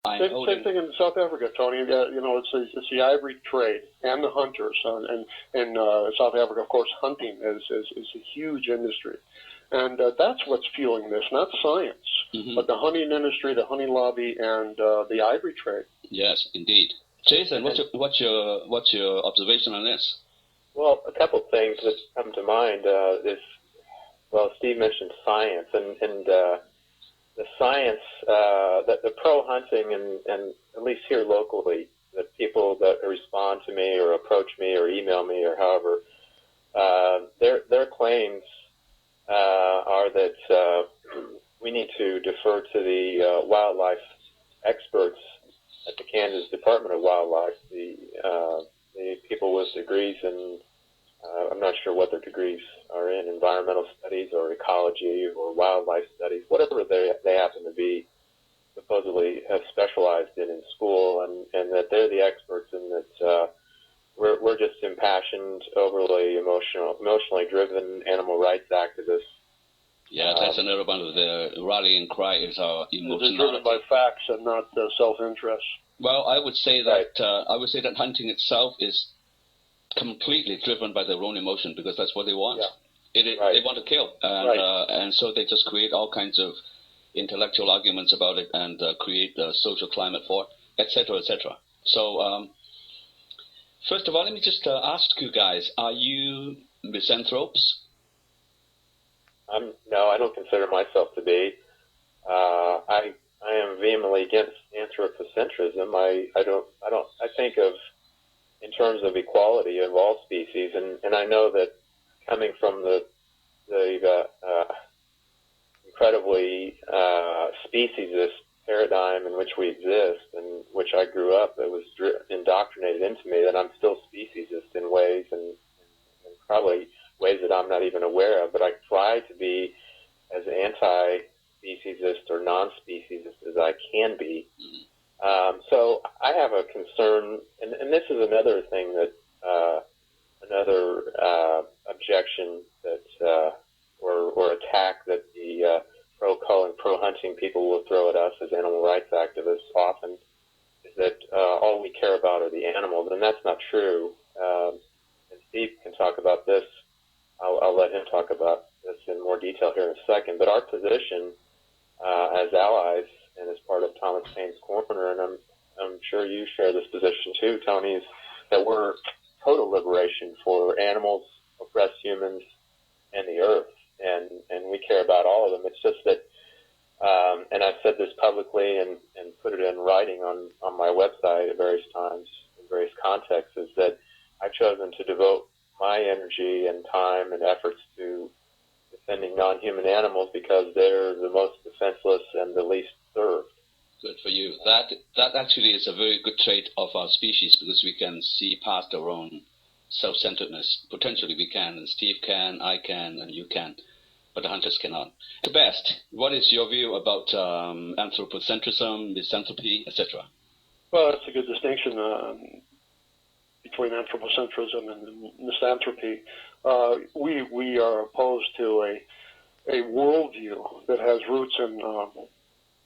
Same thing in South Africa, Tony. It's the ivory trade and the hunters. And in South Africa, of course, hunting is a huge industry. And that's what's fueling this, not science, but the hunting industry, the hunting lobby, and the ivory trade. Yes, indeed. Jason, what's your observation on this? Well, a couple things that come to mind is, well, Steve mentioned science, and the science, the pro-hunting, and at least here locally, the people that respond to me or approach me or email me or however, their claims are that we need to defer to the wildlife experts at the Kansas Department of Wildlife, the people with degrees in, I'm not sure what their degrees are in, environmental studies or ecology or wildlife studies, whatever they happen to be, supposedly have specialized in school, and that they're the experts, and that we're just impassioned, overly emotionally driven animal rights activists. Yeah, that's another one of the rallying cry is our emotionality. They're driven by facts and not self-interest. Well, I would say that hunting itself is completely driven by their own emotion, because that's what they want. Yeah. They want to kill, and so they just create all kinds of intellectual arguments about it and create a social climate for it, etc., etc. So, first of all, let me just ask you guys: are you misanthropes? No, I don't consider myself to be. I am vehemently against anthropocentrism. I think of in terms of equality of all species, and I know that coming from the incredibly speciesist paradigm in which we exist, and which I grew up, it was indoctrinated into me that I'm still speciesist in ways, and probably ways that I'm not even aware of, but I try to be as anti-speciesist or non-speciesist as I can be. So I have a concern, and this is another thing that, another objection that, or attack that the pro-hunting people will throw at us as animal rights activists often, is that all we care about are the animals, and that's not true. And Steve can talk about this. I'll let him talk about this in more detail here in a second. But our position as allies and as part of Thomas Paine's Corner, and I'm sure you share this position too, Tony, is that we're total liberation for animals, oppressed humans, and the earth. And we care about all of them. It's just that, and I've said this publicly and put it in writing on my website at various times in various contexts, is that I've chosen to devote my energy and time and efforts to defending non-human animals because they're the most defenseless and the least served. Good for you. That actually is a very good trait of our species, because we can see past our own self-centeredness. Potentially we can, and Steve can, I can, and you can, but the hunters cannot. The best, what is your view about anthropocentrism, misanthropy, etc.? Well, that's a good distinction between anthropocentrism and misanthropy. We are opposed to a worldview that has roots in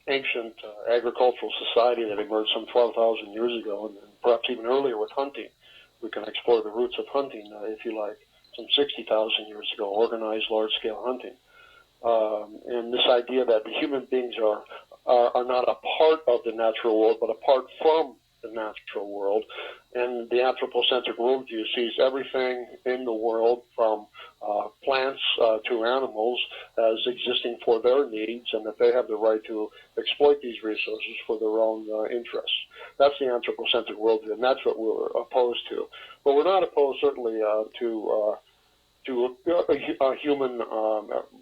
ancient agricultural society that emerged some 12,000 years ago, and perhaps even earlier with hunting. We can explore the roots of hunting, if you like, some 60,000 years ago, organized large-scale hunting. And this idea that the human beings are not a part of the natural world, but apart from the natural world. And the anthropocentric worldview sees everything in the world, from plants to animals, as existing for their needs, and that they have the right to exploit these resources for their own interests. That's the anthropocentric worldview, and that's what we're opposed to. But we're not opposed, certainly, to a human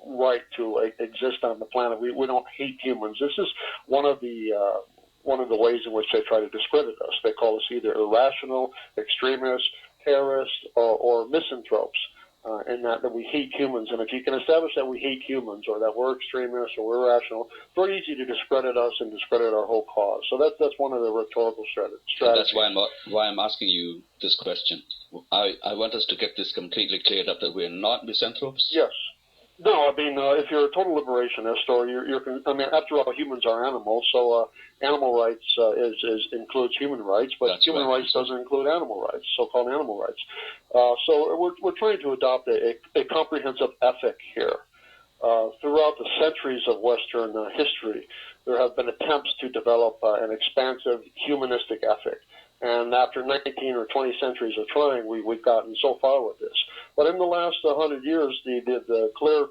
right to exist on the planet. We don't hate humans. This is one of the ways in which they try to discredit us. They call us either irrational, extremists, terrorists, or misanthropes, and that we hate humans. And if you can establish that we hate humans, or that we're extremists or we're irrational, it's very easy to discredit us and discredit our whole cause. So that's one of the rhetorical strategies. That's why I'm asking you this question. I want us to get this completely cleared up, that we're not misanthropes. Yes. No, I mean, if you're a total liberationist, or I mean, after all, humans are animals, so animal rights includes human rights, but That's human right. rights doesn't include animal rights, so-called animal rights. So we're trying to adopt a comprehensive ethic here. Throughout the centuries of Western history, there have been attempts to develop an expansive humanistic ethic. And after 19 or 20 centuries of trying, we've gotten so far with this. But in the last 100 years, the clear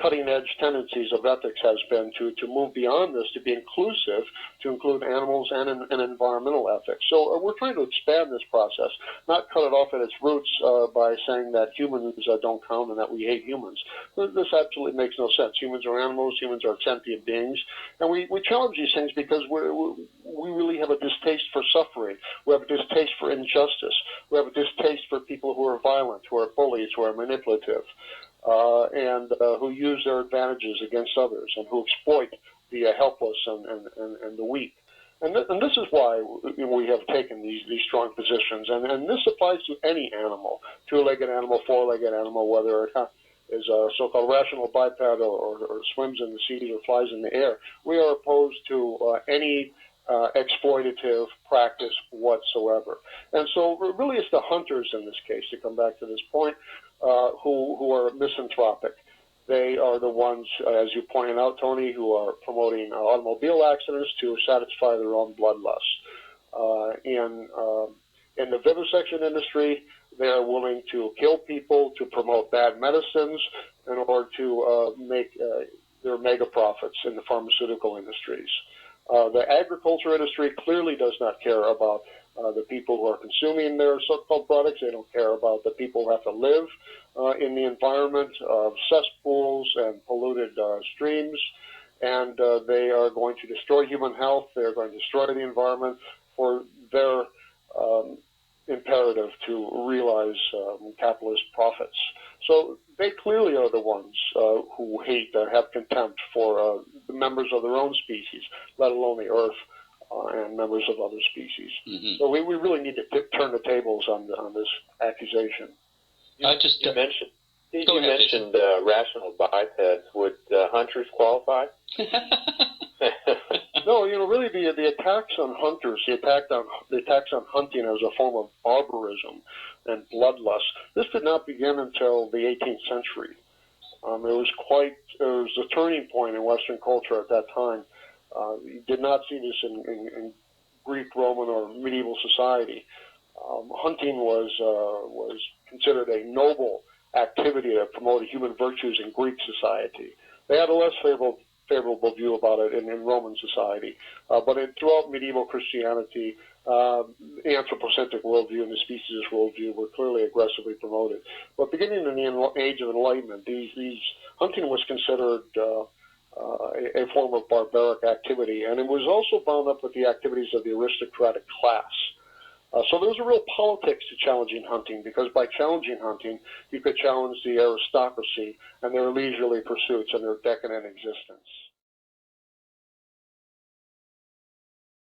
cutting-edge tendencies of ethics has been to move beyond this, to be inclusive, to include animals and environmental ethics. So we're trying to expand this process, not cut it off at its roots by saying that humans don't count and that we hate humans. This absolutely makes no sense. Humans are animals. Humans are sentient beings. And we challenge these things because we really have a distaste for suffering. We have a distaste for injustice. We have a distaste for people who are violent, who are bullies, who are manipulative. And who use their advantages against others, and who exploit the helpless and the weak. And this is why we have taken these strong positions. And this applies to any animal, two-legged animal, four-legged animal, whether it is a so-called rational biped or swims in the seas or flies in the air. We are opposed to any exploitative practice whatsoever. And so really it's the hunters in this case, to come back to this point, who are misanthropic. They are the ones, as you pointed out, Tony, who are promoting automobile accidents to satisfy their own bloodlust. In the vivisection industry, they are willing to kill people to promote bad medicines in order to make their mega profits in the pharmaceutical industries. The agriculture industry clearly does not care about the people who are consuming their so-called products. They don't care about the people who have to live in the environment of cesspools and polluted streams. And they are going to destroy human health. They are going to destroy the environment for their imperative to realize capitalist profits. So they clearly are the ones who hate and have contempt for the members of their own species, let alone the Earth and members of other species. Mm-hmm. So we really need to turn the tables on this accusation. You mentioned rational bipeds. Would hunters qualify? No, really the attacks on hunters, the attacks on hunting as a form of barbarism and bloodlust, this did not begin until the 18th century. It was a turning point in Western culture at that time. You did not see this in Greek, Roman, or medieval society. Hunting was considered a noble activity that promoted human virtues in Greek society. They had a less favorable view about it in Roman society. But throughout medieval Christianity, the anthropocentric worldview and the speciesist worldview were clearly aggressively promoted. But beginning in the Age of Enlightenment, these hunting was considered a form of barbaric activity, and it was also bound up with the activities of the aristocratic class. So there was a real politics to challenging hunting, because by challenging hunting, you could challenge the aristocracy and their leisurely pursuits and their decadent existence.